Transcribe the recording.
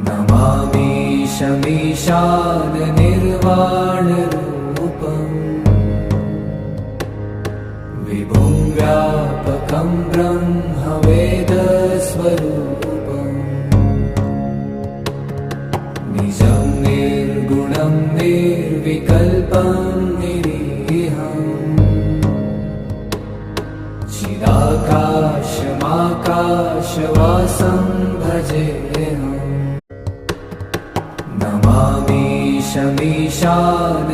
नमामि शमीशान निर्वाणरूपम् विभुं व्यापकं ब्रह्मवेदस्वरूपम् निजं निर्गुणं निर्विकल्पं निरीहम् चिदाकाशमाकाशवासं भजेऽहम् नमामि शमीशान